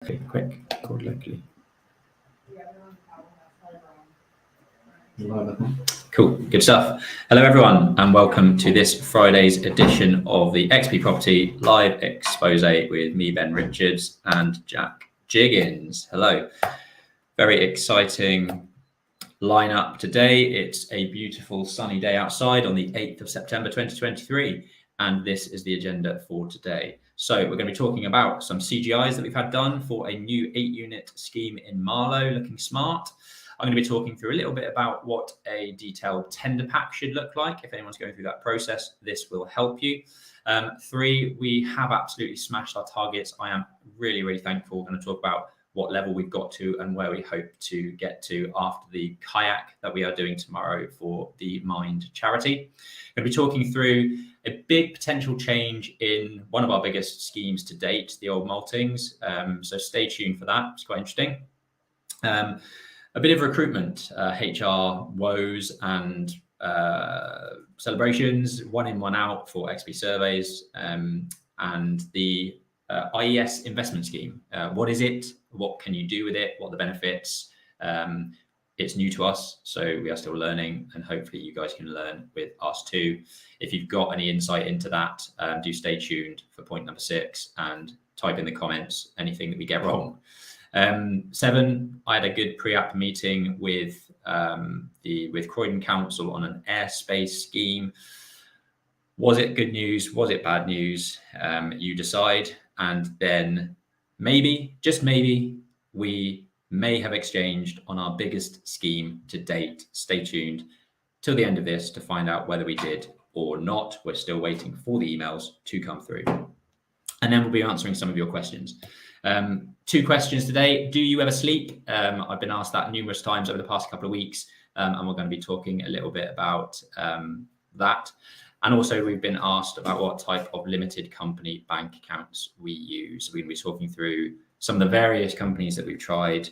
Okay, quick, record locally. Cool, good stuff. Hello everyone, and welcome to this Friday's edition of the XP Property Live Expose with me, Ben Richards, and Jack Jiggins. Hello. Very exciting lineup today. It's a beautiful sunny day outside on the 8th of September 2023, and this is the agenda for today. So we're going to be talking about some CGIs that we've had done for a new 8-unit scheme in Marlow, looking smart. I'm going to be talking through a little bit about what a detailed tender pack should look like. If anyone's going through that process, this will help you. 3, we have absolutely smashed our targets. I am really, really thankful. We're going to talk about what level we've got to and where we hope to get to after the kayak that we are doing tomorrow for the Mind charity. I'm going to be talking through a big potential change in one of our biggest schemes to date, the Old Maltings. So stay tuned for that. It's quite interesting. A bit of recruitment, HR woes and celebrations, one in, one out for XP surveys, and the IES Investment scheme. What is it? What can you do with it? What are the benefits? It's new to us, so we are still learning, and hopefully you guys can learn with us too. If you've got any insight into that, do stay tuned for point number 6 and type in the comments anything that we get wrong. 7, I had a good pre-app meeting with Croydon Council on an airspace scheme. Was it good news? Was it bad news? You decide. And then maybe, just maybe, we may have exchanged on our biggest scheme to date. Stay tuned till the end of this to find out whether we did or not. We're still waiting for the emails to come through. And then we'll be answering some of your questions. 2 questions today. Do you ever sleep? I've been asked that numerous times over the past couple of weeks, and we're going to be talking a little bit about that. And also we've been asked about what type of limited company bank accounts we use. We're going to be talking through some of the various companies that we've tried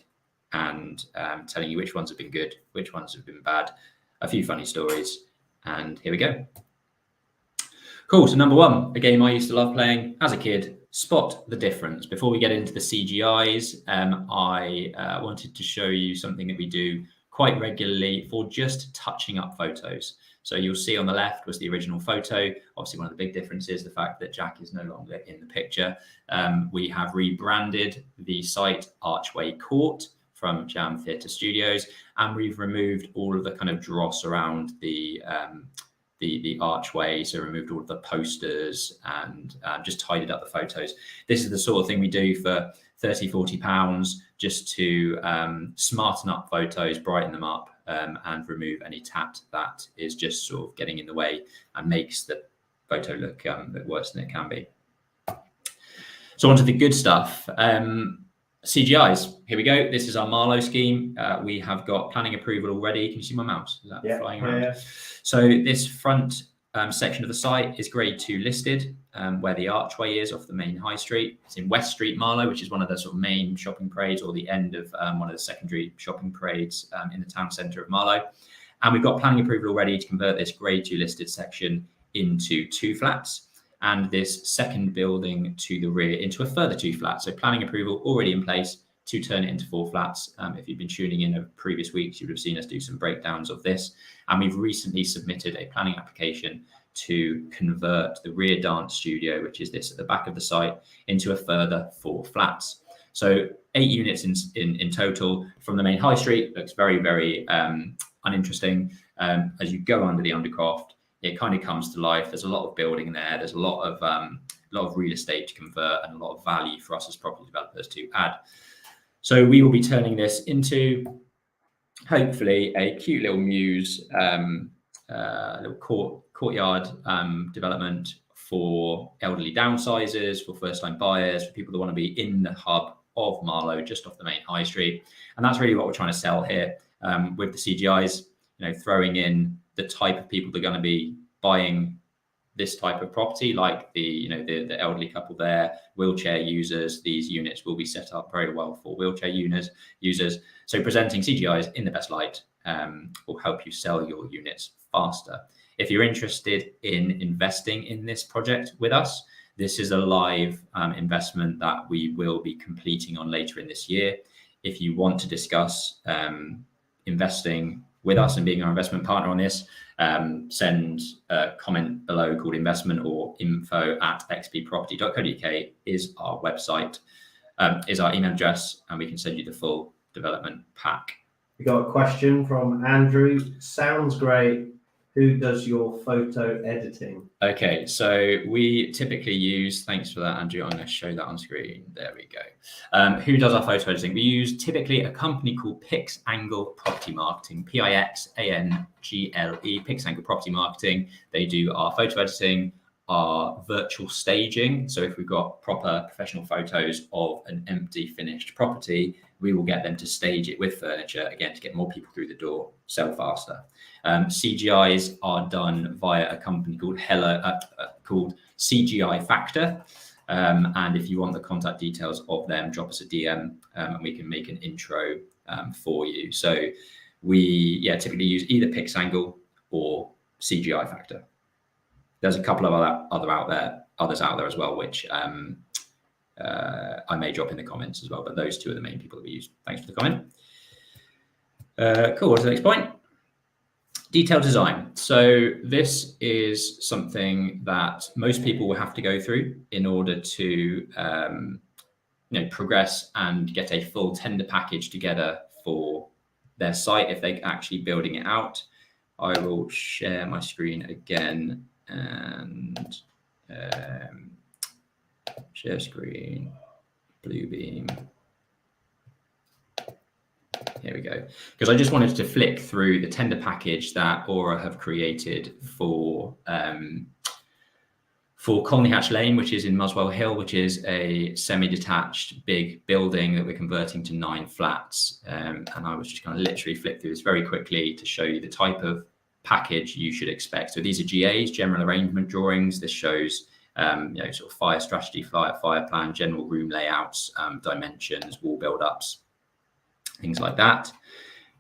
and telling you which ones have been good, which ones have been bad, a few funny stories, and here we go. Cool, so number 1, a game I used to love playing as a kid, Spot the Difference. Before we get into the CGIs, I wanted to show you something that we do quite regularly for just touching up photos. So you'll see on the left was the original photo. Obviously, one of the big differences, the fact that Jack is no longer in the picture. We have rebranded the site Archway Court from Jam Theatre Studios, and we've removed all of the kind of dross around the archway. So removed all of the posters and just tidied up the photos. This is the sort of thing we do for 30, 40 pounds just to smarten up photos, brighten them up, and remove any tat that is just sort of getting in the way and makes the photo look worse than it can be. So on to the good stuff. CGIs, here we go. This is our Marlow scheme. We have got planning approval already. Can you see my mouse? Is that flying around? Yeah. So this front section of the site is grade 2 listed, where the archway is off the main high street. It's in West Street, Marlow, which is one of the sort of main shopping parades, or the end of one of the secondary shopping parades in the town centre of Marlow. And we've got planning approval already to convert this grade 2 listed section into 2 flats, and this second building to the rear into a further 2 flats. So planning approval already in place to turn it into 4 flats. If you've been tuning in over previous weeks, you would have seen us do some breakdowns of this. And we've recently submitted a planning application to convert the rear dance studio, which is this at the back of the site, into a further 4 flats. So 8 units in total from the main high street. Looks very, very uninteresting. As you go under the undercroft, it kind of comes to life. There's a lot of building there. There's a lot of real estate to convert and a lot of value for us as property developers to add. So we will be turning this into hopefully a cute little muse, little courtyard development for elderly downsizers, for first-time buyers, for people that want to be in the hub of Marlow, just off the main high street. And that's really what we're trying to sell here with the CGIs. Throwing in the type of people that are going to be buying this type of property, like the elderly couple there, wheelchair users. These units will be set up very well for wheelchair users. So presenting CGIs in the best light will help you sell your units faster. If you're interested in investing in this project with us, This is a live investment that we will be completing on later in this year. If you want to discuss investing with us and being our investment partner on this, send a comment below called investment, or info@xpproperty.co.uk is our website, is our email address, and we can send you the full development pack. We got a question from Andrew. Sounds great. Who does your photo editing? Okay, so we typically use, thanks for that, Andrew. I'm going to show that on screen. There we go. Who does our photo editing? We use typically a company called Pixangle Property Marketing, P-I-X-A-N-G-L-E, Pixangle Property Marketing. They do our photo editing, our virtual staging. So if we've got proper professional photos of an empty finished property, we will get them to stage it with furniture, again, to get more people through the door, sell faster. CGIs are done via a company called called CGI Factor. And if you want the contact details of them, drop us a DM and we can make an intro for you. So we typically use either Pixangle or CGI Factor. There's a couple of others out there as well, which I may drop in the comments as well, but those two are the main people that we use. Thanks for the comment. Cool, what's the next point? Detailed design. So this is something that most people will have to go through in order to progress and get a full tender package together for their site if they're actually building it out. I will share my screen again and share screen, Bluebeam. Here we go. Because I just wanted to flick through the tender package that Aura have created for Colney Hatch Lane, which is in Muswell Hill, which is a semi-detached big building that we're converting to 9 flats. And I was just going to literally flick through this very quickly to show you the type of package you should expect. So these are GAs, general arrangement drawings. This shows sort of fire strategy, fire plan, general room layouts, dimensions, wall build-ups, things like that.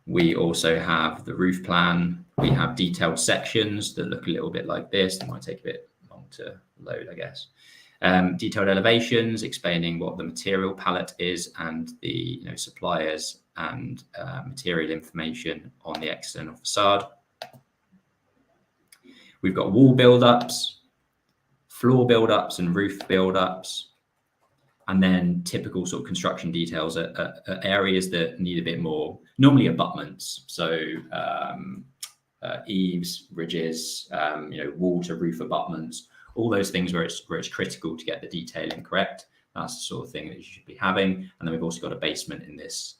We also have the roof plan. We have detailed sections that look a little bit like this. They might take a bit long to load, I guess. Detailed elevations explaining what the material palette is and the suppliers and material information on the external facade. We've got wall build-ups, floor build-ups and roof build-ups, and then typical sort of construction details at areas that need a bit more, normally abutments. So eaves, ridges, wall to roof abutments, all those things where it's critical to get the detailing correct. That's the sort of thing that you should be having. And then we've also got a basement in this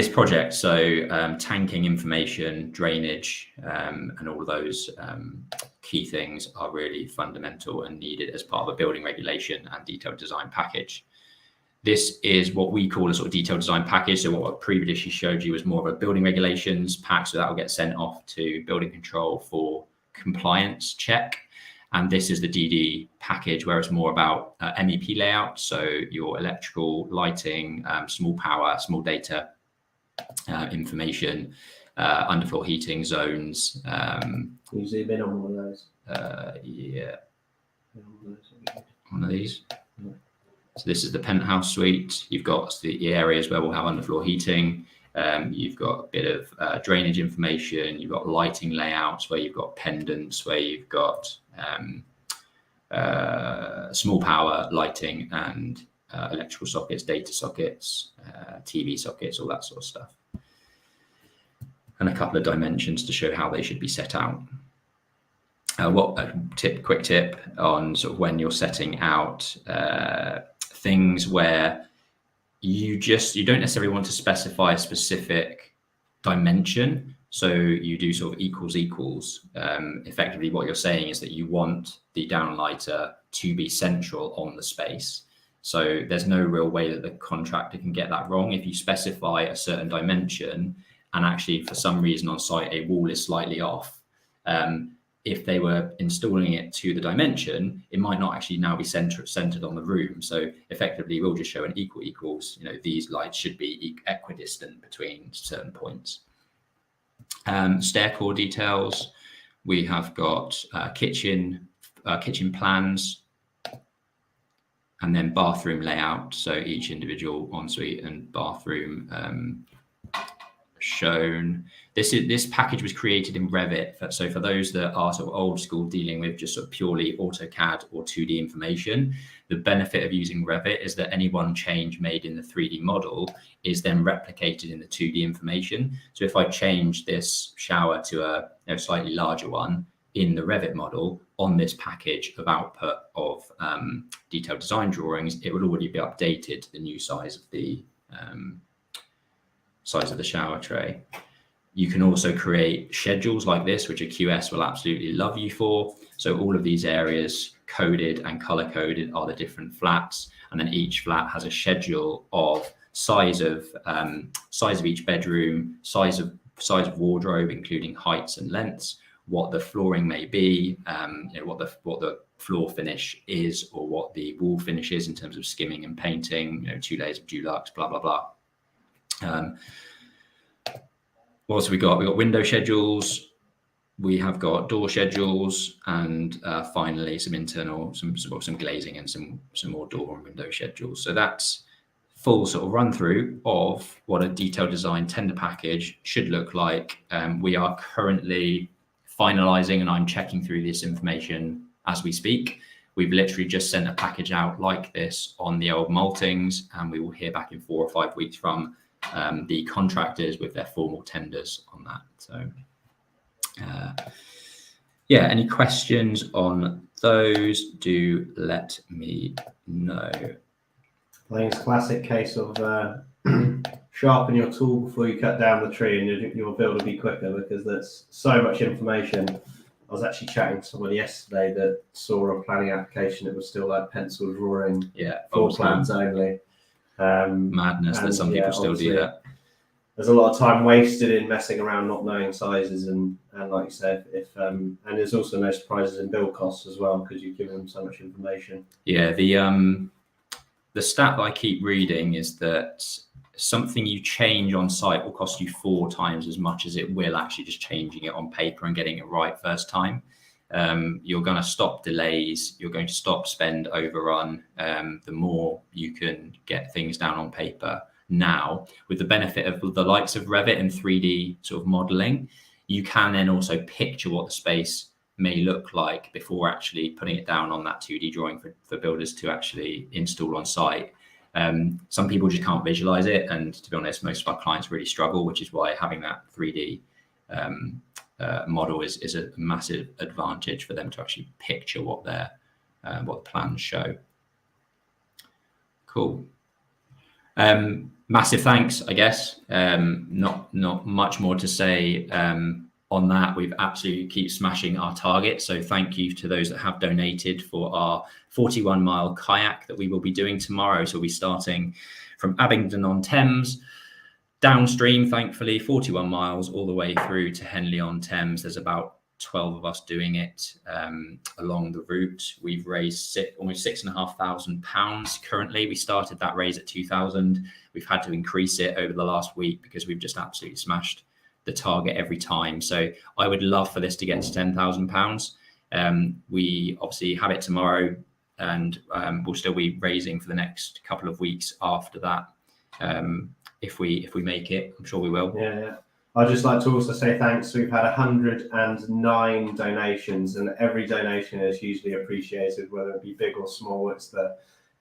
project. So tanking information, drainage, and all of those key things are really fundamental and needed as part of a building regulation and detailed design package. This is what we call a sort of detailed design package. So what I previously showed you was more of a building regulations pack. So that will get sent off to building control for compliance check. And this is the DD package, where it's more about MEP layout. So your electrical, lighting, small power, small data, information, underfloor heating zones. Can you zoom in on one of those? Yeah. One of these. Yeah. So this is the penthouse suite. You've got the areas where we'll have underfloor heating. You've got a bit of drainage information. You've got lighting layouts where you've got pendants, where you've got small power lighting and electrical sockets, data sockets, TV sockets, all that sort of stuff. And a couple of dimensions to show how they should be set out. Quick tip on sort of when you're setting out things where you don't necessarily want to specify a specific dimension. So you do sort of equals. Effectively, what you're saying is that you want the downlighter to be central on the space. So there's no real way that the contractor can get that wrong. If you specify a certain dimension and actually for some reason on site a wall is slightly off, if they were installing it to the dimension, it might not actually now be centered on the room. So effectively we'll just show an equals, these lights should be equidistant between certain points. Stair core details. We have got kitchen kitchen plans, and then bathroom layout. So each individual ensuite and bathroom shown. This package was created in Revit. So for those that are sort of old school, dealing with just sort of purely AutoCAD or 2D information, the benefit of using Revit is that any one change made in the 3D model is then replicated in the 2D information. So if I change this shower to a slightly larger one in the Revit model on this package of output of detailed design drawings, it will already be updated to the new size of the shower tray. You can also create schedules like this, which a QS will absolutely love you for. So all of these areas coded and color coded are the different flats, and then each flat has a schedule of size of each bedroom, size of wardrobe, including heights and lengths, what the flooring may be, what the floor finish is, or what the wall finish is in terms of skimming and painting, 2 layers of Dulux, blah blah blah. What else we got? We got window schedules, we have got door schedules, and finally some glazing and some more door and window schedules. So that's full sort of run through of what a detailed design tender package should look like. We are currently finalizing, and I'm checking through this information as we speak. We've literally just sent a package out like this on the Old Maltings, and we will hear back in 4 or 5 weeks from the contractors with their formal tenders on that. So yeah, any questions on those, do let me know. I think it's a classic case of sharpen your tool before you cut down the tree, and your build will be quicker, because there's so much information. I was actually chatting to someone yesterday that saw a planning application. It was still like pencil drawing, floor plans only. Madness that some people still do that. There's a lot of time wasted in messing around, not knowing sizes, and like you said, and there's also no surprises in build costs as well, because you've given them so much information. Yeah, the stat that I keep reading is that something you change on site will cost you 4 times as much as it will actually just changing it on paper and getting it right first time. You're going to stop delays, you're going to stop spend overrun, the more you can get things down on paper. Now, with the benefit of the likes of Revit and 3D sort of modeling, you can then also picture what the space may look like before actually putting it down on that 2D drawing for builders to actually install on site. Some people just can't visualize it, and to be honest, most of our clients really struggle, which is why having that 3D model is a massive advantage for them to actually picture what the plans show. Cool. Massive thanks, I guess. Not much more to say on that. We've absolutely keep smashing our target. So thank you to those that have donated for our 41-mile kayak that we will be doing tomorrow. So we'll be starting from Abingdon-on-Thames, downstream, thankfully, 41 miles all the way through to Henley-on-Thames. There's about 12 of us doing it along the route. We've raised almost £6,500 currently. We started that raise at 2,000. We've had to increase it over the last week because we've just absolutely smashed the target every time. So I would love for this to get to £10,000. We obviously have it tomorrow, and we'll still be raising for the next couple of weeks after that. If we make it, I'm sure we will. Yeah. I'd just like to also say thanks. We've had 109 donations, and every donation is hugely appreciated, whether it be big or small. It's the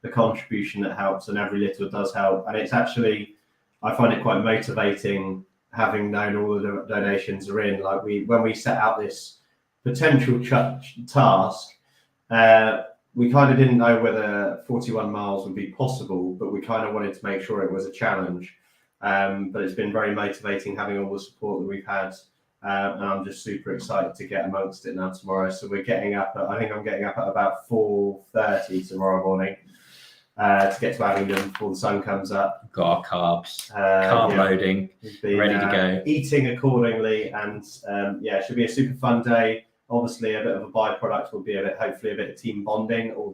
contribution that helps, and every little does help. And it's actually, I find it quite motivating, having known all the donations are in. Like when we set out this potential task, we kind of didn't know whether 41 miles would be possible, but we kind of wanted to make sure it was a challenge. But it's been very motivating having all the support that we've had, and I'm just super excited to get amongst it now tomorrow. So we're getting up at, I think I'm getting up at about 4:30 tomorrow morning to get to Abingdon before the sun comes up. Got our carbs, carb loading, ready to go. Eating accordingly, and it should be a super fun day. Obviously, a bit of a byproduct will be hopefully a bit of team bonding, or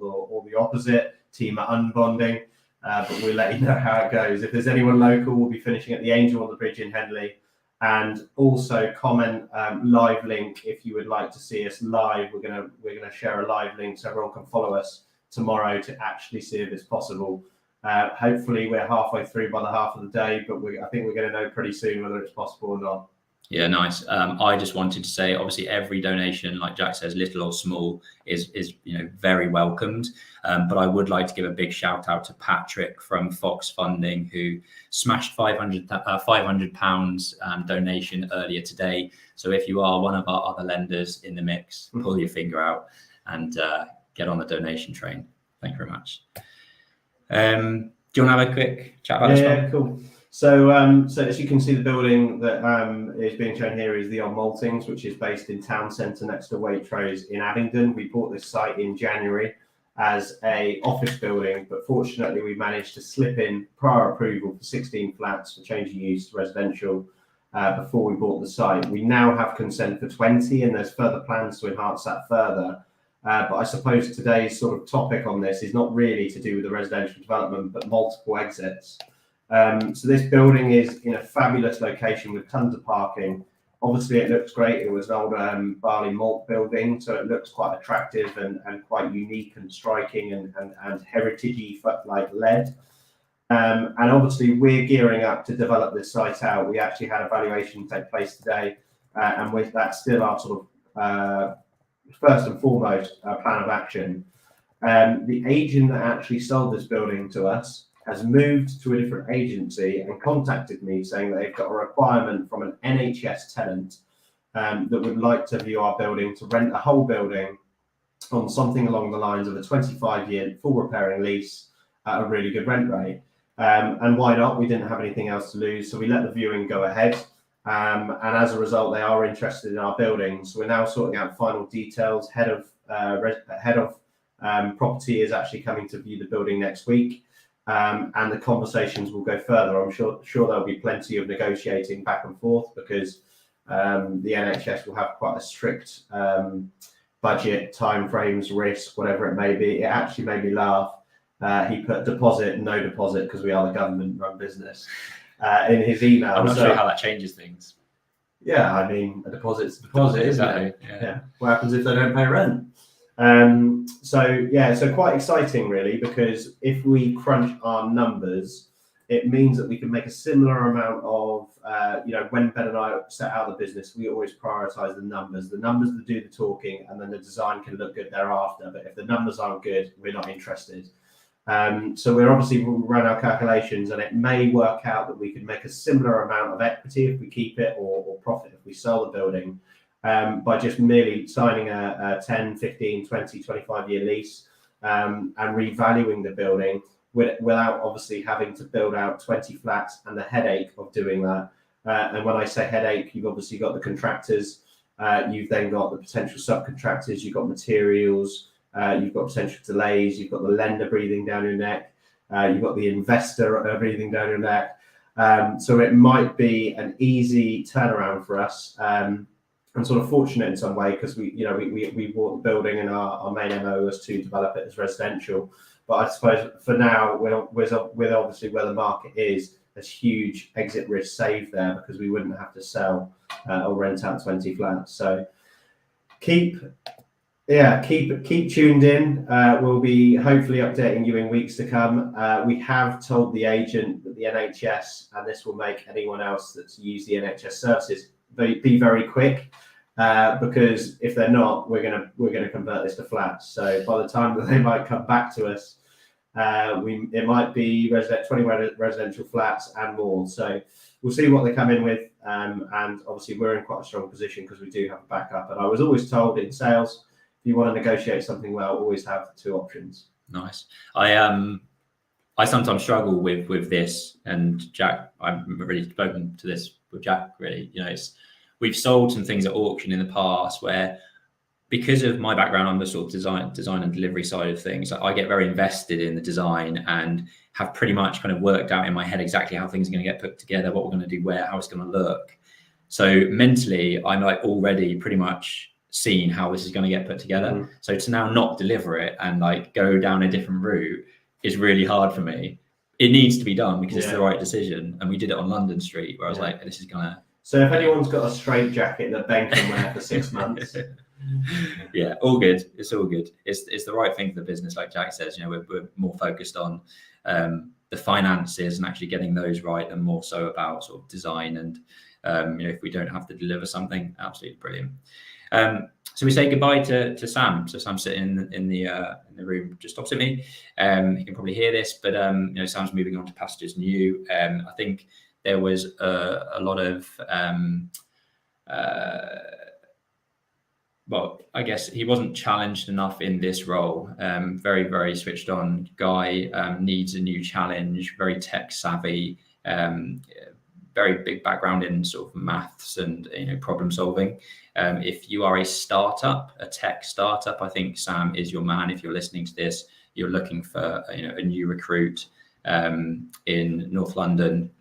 the opposite, team unbonding. But we'll let you know how it goes. If there's anyone local, we'll be finishing at the Angel on the Bridge in Henley. And also comment live link if you would like to see us live. We're gonna share a live link so everyone can follow us tomorrow to actually see if it's possible. Hopefully we're halfway through by the half of the day, but I think we're going to know pretty soon whether it's possible or not. Yeah, nice. I just wanted to say, obviously, every donation, like Jack says, little or small, is very welcomed. But I would like to give a big shout out to Patrick from Fox Funding, who smashed £500 donation earlier today. So if you are one of our other lenders in the mix, pull your finger out and get on the donation train. Thank you very much. Do you want to have a quick chat about this one? Yeah, cool. So as you can see, the building that is being shown here is the Old Maltings, which is based in town centre next to Waitrose in Abingdon. We bought this site in January as a office building, but fortunately we managed to slip in prior approval for 16 flats for change of use to residential before we bought the site. We now have consent for 20, and there's further plans to enhance that further. But I suppose today's sort of topic on this is not really to do with the residential development, but multiple exits. So this building is in a fabulous location with tons of parking. Obviously, it looks great. It was an old barley malt building, so it looks quite attractive and quite unique and striking and heritage-y like led. And obviously, we're gearing up to develop this site out. We actually had a valuation take place today, and with that, still our sort of first and foremost plan of action. The agent that actually sold this building to us has moved to a different agency and contacted me saying that they've got a requirement from an NHS tenant that would like to view our building to rent a whole building on something along the lines of a 25-year full repairing lease at a really good rent rate. And why not? We didn't have anything else to lose, so we let the viewing go ahead. And as a result, they are interested in our building. So we're now sorting out final details. Head of property is actually coming to view the building next week. And the conversations will go further. I'm sure there'll be plenty of negotiating back and forth because the NHS will have quite a strict budget, timeframes, risk, whatever it may be. It actually made me laugh. He put deposit, no deposit, because we are the government-run business in his email. I'm not sure how that changes things. Yeah, I mean, a deposit's a deposit, isn't it? Yeah. What happens if they don't pay rent? So quite exciting really, because if we crunch our numbers, it means that we can make a similar amount of, when Ben and I set out the business, we always prioritize the numbers that do the talking, and then the design can look good thereafter. But if the numbers aren't good, we're not interested. So we're obviously run our calculations, and it may work out that we could make a similar amount of equity if we keep it, or profit if we sell the building. By just merely signing a 10, 15, 20, 25-year lease and revaluing the building without obviously having to build out 20 flats and the headache of doing that. And when I say headache, you've obviously got the contractors, you've then got the potential subcontractors, you've got materials, you've got potential delays, you've got the lender breathing down your neck, you've got the investor breathing down your neck. So it might be an easy turnaround for us. And sort of fortunate in some way because we bought the building and our main MO was to develop it as residential. But I suppose for now, with obviously where the market is, there's huge exit risk saved there because we wouldn't have to sell or rent out 20 flats. So keep tuned in. We'll be hopefully updating you in weeks to come. We have told the agent that the NHS, and this will make anyone else that's used the NHS services be very quick, because if they're not, we're gonna convert this to flats. So by the time that they might come back to us, it might be 20 residential flats and more. So we'll see what they come in with, and obviously we're in quite a strong position because we do have a backup. And I was always told in sales, if you want to negotiate something well, always have two options. Nice. I sometimes struggle with this, and Jack, I've really spoken to this with Jack. Really, we've sold some things at auction in the past where, because of my background on the sort of design and delivery side of things, I get very invested in the design and have pretty much kind of worked out in my head exactly how things are going to get put together, what we're going to do, where, how it's going to look. So mentally, I'm like already pretty much seen how this is going to get put together. Mm. So to now not deliver it and like go down a different route is really hard for me. It needs to be done because it's the right decision. And we did it on London Street where I was like, this is going to So if anyone's got a straight jacket that Ben can wear for 6 months. Yeah, all good. It's all good. It's the right thing for the business, like Jack says. We're more focused on the finances and actually getting those right, and more so about sort of design. And if we don't have to deliver something, absolutely brilliant. So we say goodbye to Sam. So Sam's sitting in the room just opposite me. You can probably hear this, but Sam's moving on to pastures new. I think there was a lot of well, I guess he wasn't challenged enough in this role. Very, very switched on guy, needs a new challenge, very tech savvy, very big background in sort of maths and problem solving. If you are a startup, a tech startup, I think Sam is your man. If you're listening to this, you're looking for a new recruit in North London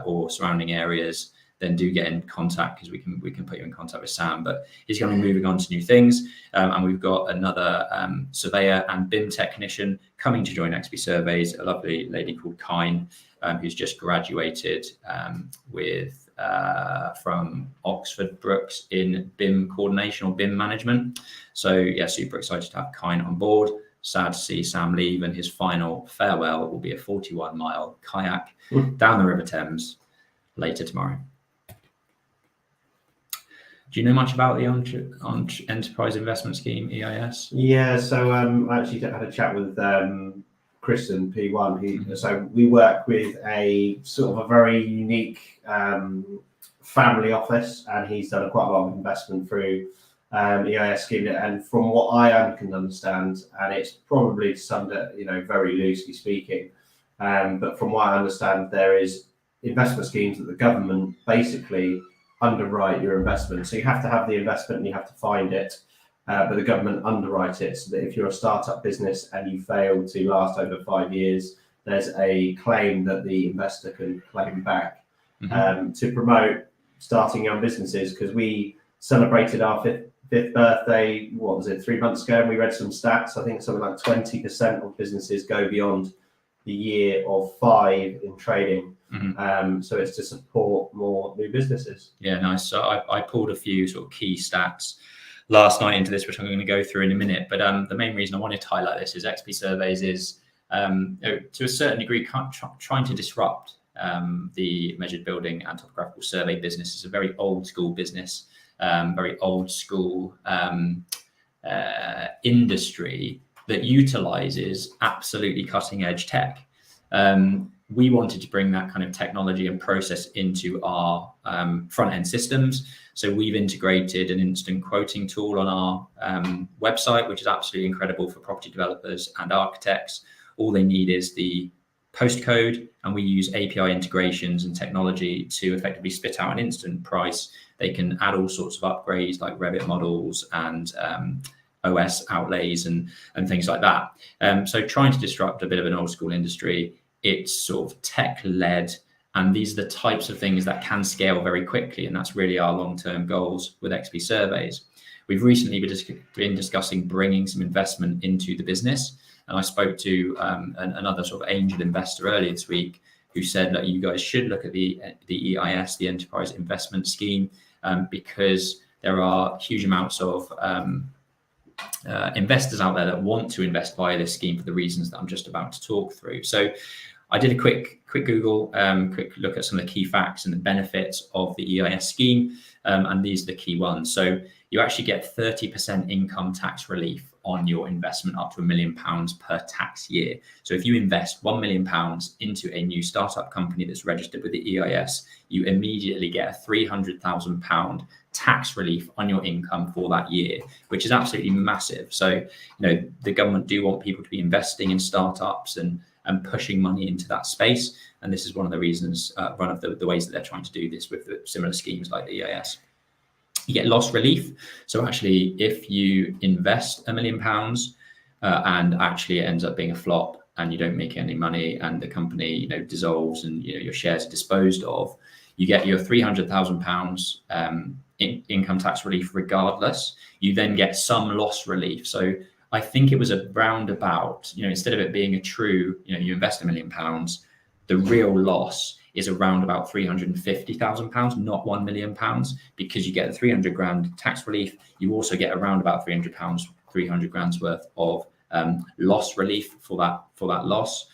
or surrounding areas, then do get in contact, because we can put you in contact with Sam. But he's going to be moving on to new things, and we've got another surveyor and BIM technician coming to join XP Surveys, a lovely lady called Kine, who's just graduated from Oxford Brookes in BIM coordination or BIM management. So yeah, super excited to have Kine on board. Sad to see Sam leave, and his final farewell will be a 41-mile kayak down the River Thames later tomorrow. Do you know much about the Enterprise Investment Scheme, EIS? Yeah, so I actually had a chat with Kristen, P1. So we work with a sort of a very unique family office, and he's done quite a lot of investment through EIS scheme. And from what I can understand, and it's probably summed it, very loosely speaking, but from what I understand, there is investment schemes that the government basically underwrite your investment. So you have to have the investment and you have to find it, but the government underwrite it so that if you're a startup business and you fail to last over 5 years, there's a claim that the investor can claim back to promote starting young businesses. Because we celebrated our fifth birthday, 3 months ago, and we read some stats. I think something like 20% of businesses go beyond the year of 5 in trading. So it's to support more new businesses. Yeah, nice. So I pulled a few sort of key stats last night into this, which I'm going to go through in a minute. But the main reason I wanted to highlight this is XP Surveys is, to a certain degree, trying to disrupt the measured building and topographical survey business. It's a very old school business, very old school industry that utilizes absolutely cutting edge tech. We wanted to bring that kind of technology and process into our front end systems. So we've integrated an instant quoting tool on our website, which is absolutely incredible for property developers and architects. All they need is the postcode, and we use API integrations and technology to effectively spit out an instant price. They can add all sorts of upgrades like Revit models and OS outlays and things like that. So trying to disrupt a bit of an old school industry. It's sort of tech-led, and these are the types of things that can scale very quickly, and that's really our long-term goals with XP Surveys. We've recently been discussing bringing some investment into the business, and I spoke to another sort of angel investor earlier this week who said that you guys should look at the EIS, the Enterprise Investment Scheme, because there are huge amounts of investors out there that want to invest via this scheme for the reasons that I'm just about to talk through. So I did a quick Google, quick look at some of the key facts and the benefits of the EIS scheme, and these are the key ones. So you actually get 30% income tax relief on your investment up to £1 million per tax year. So if you invest £1 million into a new startup company that's registered with the EIS, you immediately get a £300,000 tax relief on your income for that year, which is absolutely massive. So, the government do want people to be investing in startups and pushing money into that space. And this is one of the reasons, one of the ways that they're trying to do this with similar schemes like the EIS. You get loss relief. So actually, if you invest £1 million and actually it ends up being a flop and you don't make any money and the company dissolves and your shares are disposed of, you get your £300,000 income tax relief regardless. You then get some loss relief. So I think it was around about, instead of it being a true, you invest £1 million, the real loss is around about £350,000, not £1 million, because you get the 300 grand tax relief. You also get around about 300 grand's worth of loss relief for that loss,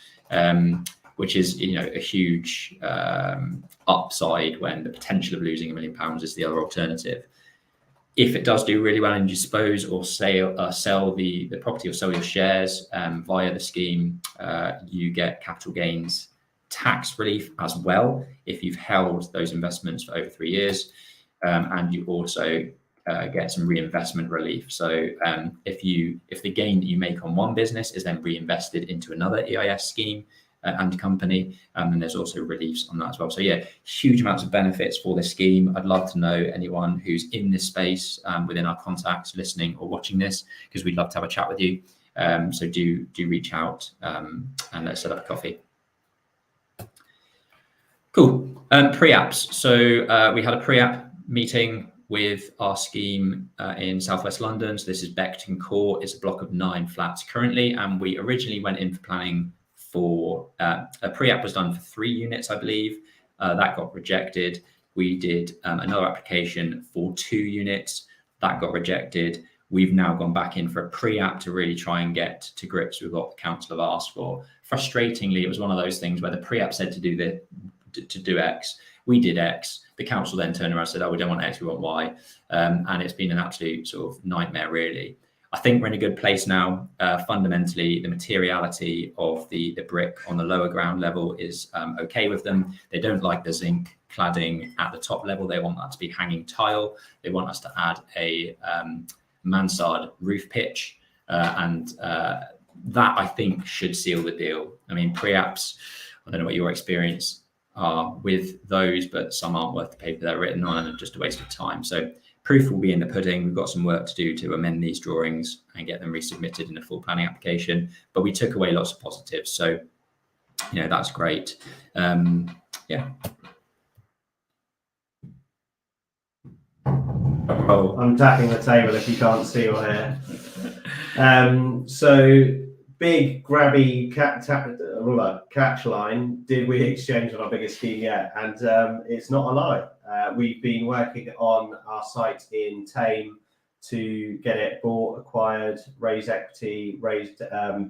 which is, you know, a huge upside when the potential of losing £1 million is the other alternative. If it does do really well and you dispose or sell the property or sell your shares via the scheme, you get capital gains tax relief as well if you've held those investments for over 3 years, and you also get some reinvestment relief. So if the gain that you make on one business is then reinvested into another EIS scheme and company, and there's also reliefs on that as well. So yeah, huge amounts of benefits for this scheme. I'd love to know anyone who's in this space within our contacts listening or watching this, because we'd love to have a chat with you. So do reach out and let's set up a coffee. Cool. Pre-apps. So we had a pre-app meeting with our scheme in Southwest London. So this is Beckton Court. It's a block of 9 flats currently, and we originally went in for planning for a pre-app was done for 3 units, I believe. That got rejected. We did another application for 2 units. That got rejected. We've now gone back in for a pre-app to really try and get to grips with what the council have asked for. Frustratingly, it was one of those things where the pre-app said to do X. We did X. The council then turned around and said, oh, we don't want X, we want Y. And it's been an absolute sort of nightmare, really. I think we're in a good place now. Fundamentally, the materiality of the brick on the lower ground level is okay with them. They don't like the zinc cladding at the top level. They want that to be hanging tile. They want us to add a mansard roof pitch. And that, I think, should seal the deal. I mean, pre-apps, I don't know what your experience are with those, but some aren't worth the paper they're written on and are just a waste of time. So proof will be in the pudding. We've got some work to do to amend these drawings and get them resubmitted in a full planning application, but we took away lots of positives. So, you know, that's great. Yeah. Oh, I'm tapping the table if you can't see or hear. So big grabby catch line. Did we exchange on our biggest scheme yet? And it's not a lie. We've been working on our site in Tame to get it bought, acquired, raise equity, raised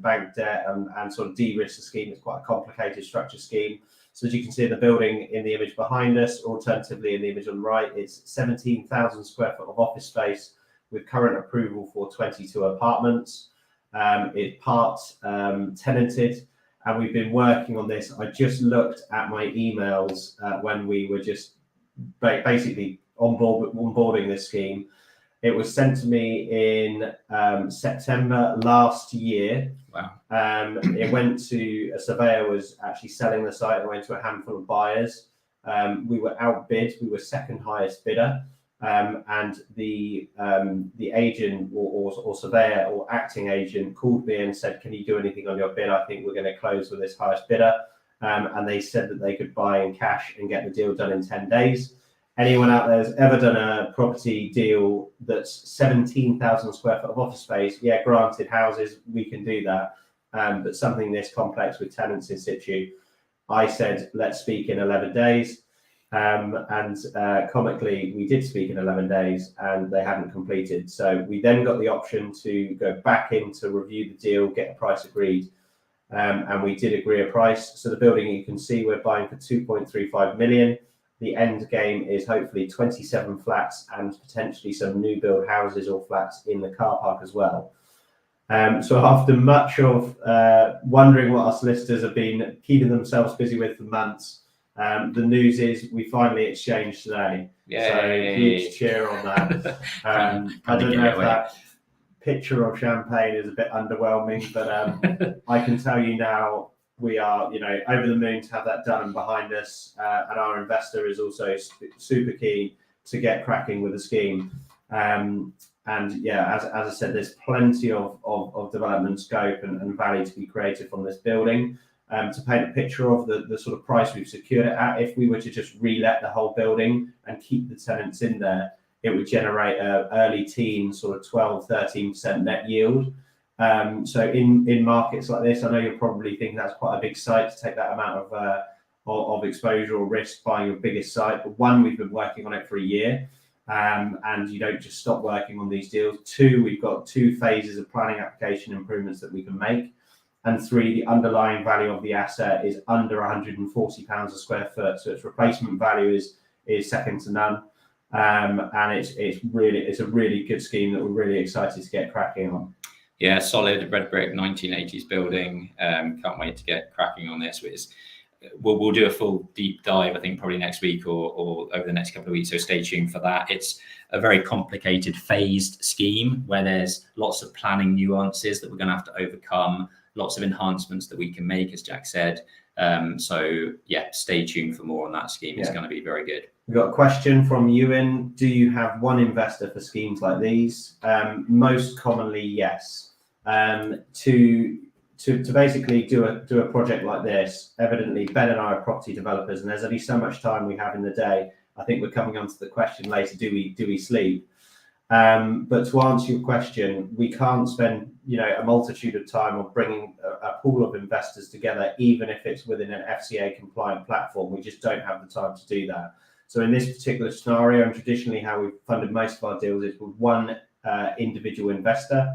bank debt, and sort of de-risk the scheme. It's quite a complicated structured scheme. So as you can see in the building in the image behind us, alternatively in the image on the right, it's 17,000 square foot of office space with current approval for 22 apartments. It's part tenanted, and we've been working on this. I just looked at my emails when we were just basically onboarding this scheme. It was sent to me in September last year. Wow. It went to a surveyor was actually selling the site and went to a handful of buyers. We were outbid. We were second highest bidder. And the agent or surveyor or acting agent called me and said, can you do anything on your bid? I think we're going to close with this highest bidder. And they said that they could buy in cash and get the deal done in 10 days. Anyone out there has ever done a property deal that's 17,000 square foot of office space? Yeah, granted, houses, we can do that. But something this complex with tenants in situ, I said, let's speak in 11 days. Comically, we did speak in 11 days and they hadn't completed. So we then got the option to go back in to review the deal, get a price agreed. And we did agree a price. So the building, you can see we're buying for 2.35 million. The end game is hopefully 27 flats and potentially some new build houses or flats in the car park as well. So after much of wondering what our solicitors have been keeping themselves busy with for months, the news is we finally exchanged today. Yay. So huge cheer on that. I don't know if that picture of champagne is a bit underwhelming, but I can tell you now we are, over the moon to have that done and behind us. And our investor is also super keen to get cracking with the scheme. And yeah, as I said, there's plenty of development scope and value to be created from this building. To paint a picture of the sort of price we've secured it at, if we were to just re-let the whole building and keep the tenants in there, it would generate an early teen sort of 12-13% net yield. So in markets like this, I know you're probably thinking that's quite a big site to take that amount of exposure or risk buying your biggest site. But one, we've been working on it for a year, and you don't just stop working on these deals. Two, we've got 2 phases of planning application improvements that we can make. And 3, the underlying value of the asset is under £140 a square foot, so its replacement value is second to none. And it's a really good scheme that we're really excited to get cracking on. Yeah, solid red brick 1980s building. Can't wait to get cracking on this. We'll do a full deep dive, I think, probably next week or over the next couple of weeks. So stay tuned for that. It's a very complicated phased scheme where there's lots of planning nuances that we're going to have to overcome, lots of enhancements that we can make, as Jack said. So yeah, stay tuned for more on that scheme. It's going to be very good. We've got a question from Ewan. Do you have one investor for schemes like these? Most commonly, yes. To basically do a project like this, evidently Ben and I are property developers, and there's only so much time we have in the day. I think we're coming on to the question later: do we sleep? But to answer your question, we can't spend a multitude of time on bringing a pool of investors together, even if it's within an FCA compliant platform. We just don't have the time to do that. So in this particular scenario, and traditionally how we've funded most of our deals, is with one individual investor.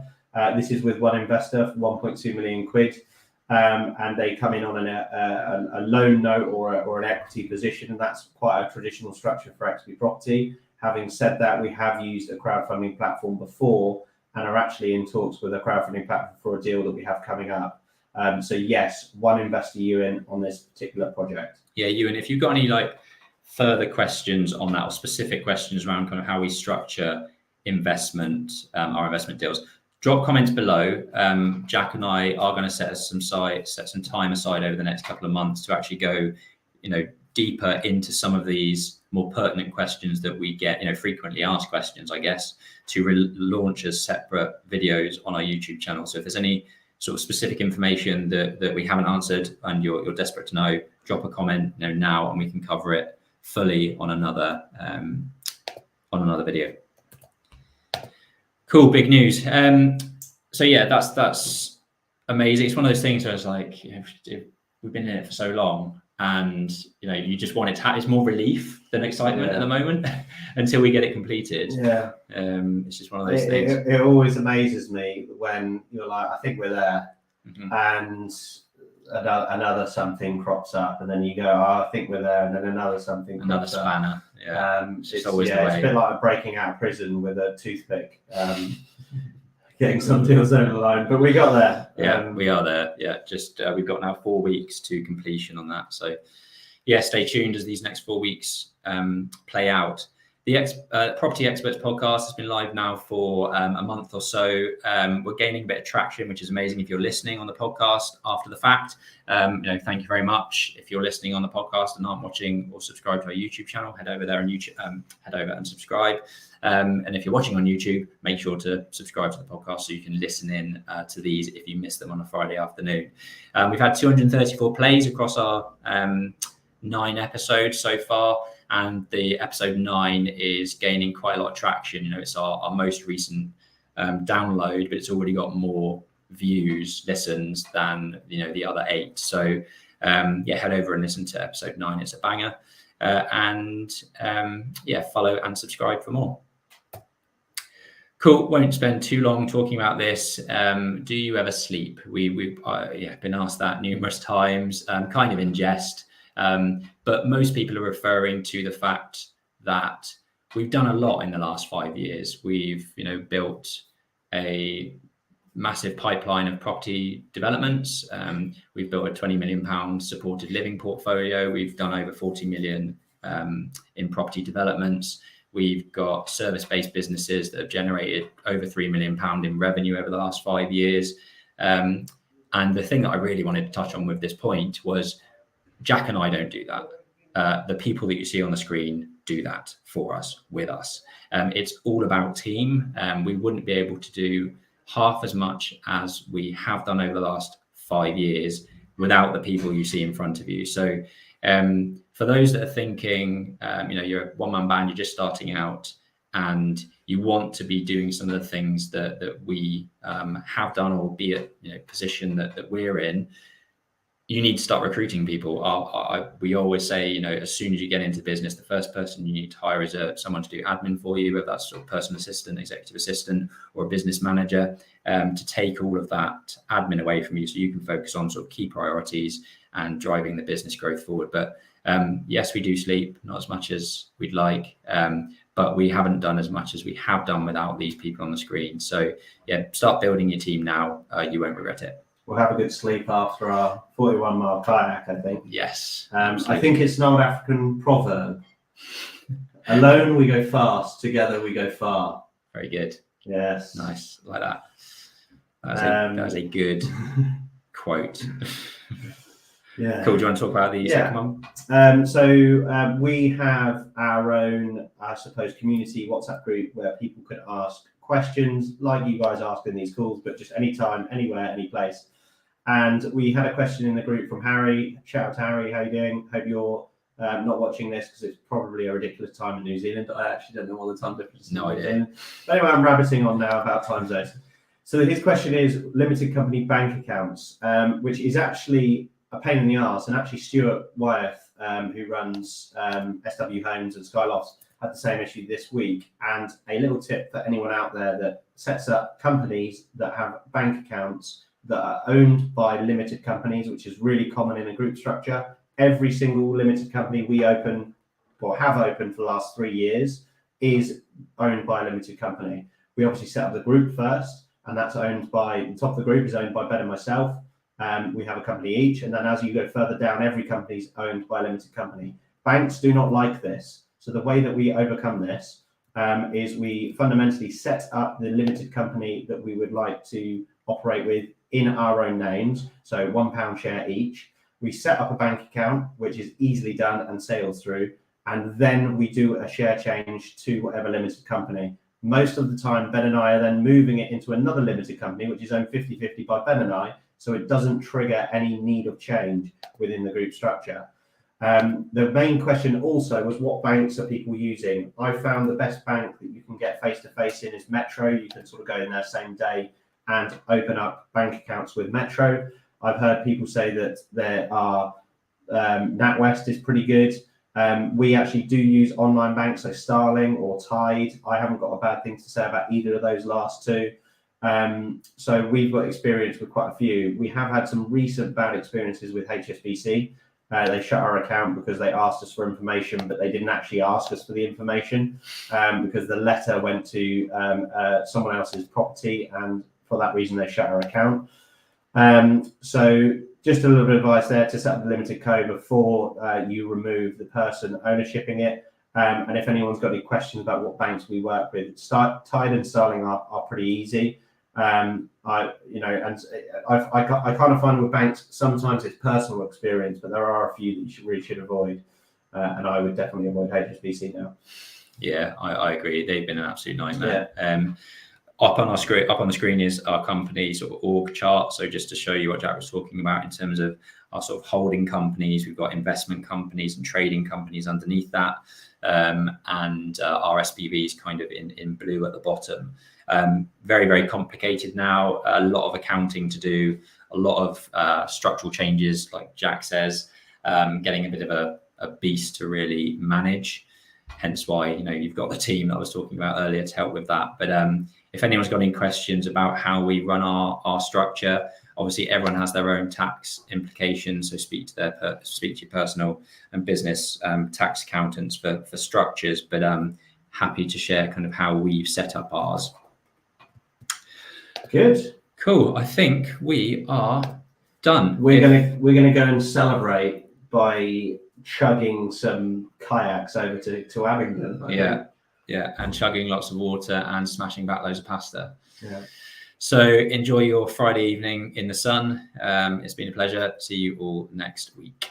This is with one investor for 1.2 million quid, and they come in on a loan note or an equity position, and that's quite a traditional structure for XP Property. Having said that, we have used a crowdfunding platform before and are actually in talks with a crowdfunding platform for a deal that we have coming up. So yes, one investor, Ewan, on this particular project. Yeah, Ewan, if you've got any further questions on that, or specific questions around kind of how we structure investment, our investment deals, drop comments below. Jack and I are going to set some time aside over the next couple of months to actually go, deeper into some of these more pertinent questions that we get, frequently asked questions, I guess, to launch as separate videos on our YouTube channel. So if there's any sort of specific information that we haven't answered and you're desperate to know, drop a comment now, and we can cover it fully on another video. Cool, big news. So yeah, that's amazing. It's one of those things where it's like, we've been in it for so long, and you just want it to it's more relief than excitement at the moment until we get it completed. It's just one of those things. It always amazes me when you're like, I think we're there, and another something crops up, and then you go, I think we're there, and then another spanner. It's always the way. It's a bit like breaking out of prison with a toothpick. Getting some deals over the line, but we got there. We are there. Just we've got now 4 weeks to completion on that. So stay tuned as these next 4 weeks play out. The Property Experts podcast has been live now for a month or so. We're gaining a bit of traction, which is amazing. If you're listening on the podcast after the fact, thank you very much. If you're listening on the podcast and aren't watching or subscribed to our YouTube channel, head over there and head over and subscribe. And if you're watching on YouTube, make sure to subscribe to the podcast so you can listen in to these if you miss them on a Friday afternoon. We've had 234 plays across our 9 episodes so far, and the episode 9 is gaining quite a lot of traction. It's our most recent download, but it's already got more views, listens than the other 8. So head over and listen to episode 9. It's a banger. And follow and subscribe for more. Cool. Won't spend too long talking about this. Do you ever sleep? We've been asked that numerous times, kind of in jest. But most people are referring to the fact that we've done a lot in the last 5 years. We've built a massive pipeline of property developments. We've built a £20 million supported living portfolio. We've done over 40 million in property developments. We've got service-based businesses that have generated over £3 million in revenue over the last 5 years. And the thing that I really wanted to touch on with this point was Jack and I don't do that. The people that you see on the screen do that for us, with us. It's all about team. We wouldn't be able to do half as much as we have done over the last 5 years without the people you see in front of you. So for those that are thinking, you're a one-man band, you're just starting out, and you want to be doing some of the things that we have done, or be at position that we're in, you need to start recruiting people. We always say, you know, as soon as you get into business, the first person you need to hire is someone to do admin for you, whether that's sort of personal assistant, executive assistant, or a business manager, to take all of that admin away from you so you can focus on sort of key priorities and driving the business growth forward. But yes, we do sleep, not as much as we'd like, but we haven't done as much as we have done without these people on the screen. So yeah, start building your team now. You won't regret it. We'll have a good sleep after our 41-mile kayak, I think. Yes. I think it's an old African proverb. Alone we go fast, together we go far. Very good. Yes. Nice. Like that. That was a good quote. Yeah. Cool. Do you want to talk about the second one? So we have our own, I suppose, community WhatsApp group where people can ask questions like you guys ask in these calls, but just anytime, anywhere, any place. And we had a question in the group from Harry. Shout out to Harry. How you doing? Hope you're not watching this because it's probably a ridiculous time in New Zealand. I actually don't know all the time differences. No idea. But anyway, I'm rabbiting on now about time zones. So his question is limited company bank accounts, which is actually a pain in the arse. And actually Stuart Wyeth, who runs SW Homes and Skylofts, had the same issue this week. And a little tip for anyone out there that sets up companies that have bank accounts that are owned by limited companies, which is really common in a group structure. Every single limited company we open or have opened for the last 3 years is owned by a limited company. We obviously set up the group first, and that's owned by, the top of the group is owned by Ben and myself. We have a company each, and then as you go further down, every company is owned by a limited company. Banks do not like this. So the way that we overcome this is we fundamentally set up the limited company that we would like to operate with in our own names, so £1 share each. We set up a bank account, which is easily done and sails through, and then we do a share change to whatever limited company. Most of the time, Ben and I are then moving it into another limited company, which is owned 50-50 by Ben and I, so it doesn't trigger any need of change within the group structure. The main question also was, what banks are people using? I found the best bank that you can get face-to-face in is Metro. You can sort of go in there same day and open up bank accounts with Metro. I've heard people say that there are NatWest is pretty good. We actually do use online banks, so Starling or Tide. I haven't got a bad thing to say about either of those last two. So we've got experience with quite a few. We have had some recent bad experiences with HSBC. They shut our account because they asked us for information, but they didn't actually ask us for the information because the letter went to someone else's property, and for that reason they shut our account. So just a little bit of advice there to set up the limited co before you remove the person ownershiping it. And if anyone's got any questions about what banks we work with, Tide and Starling are pretty easy. I kind of find with banks sometimes it's personal experience, but there are a few that you really should avoid, and I would definitely avoid HSBC now. Yeah, I agree. They've been an absolute nightmare. Yeah. Up on the screen is our company sort of org chart. So just to show you what Jack was talking about in terms of our sort of holding companies, we've got investment companies and trading companies underneath that, and our SPVs kind of in blue at the bottom. Very, very complicated now. A lot of accounting to do, a lot of structural changes, like Jack says, getting a bit of a beast to really manage. Hence why, you've got the team that I was talking about earlier to help with that. But if anyone's got any questions about how we run our structure, obviously everyone has their own tax implications. So speak to your personal and business tax accountants for structures. But happy to share kind of how we've set up ours. Good. Cool. I think we are done. We're gonna go and celebrate by chugging some kayaks over to Abingdon. I think. Yeah, and chugging lots of water and smashing back loads of pasta. Yeah. So enjoy your Friday evening in the sun. It's been a pleasure. See you all next week.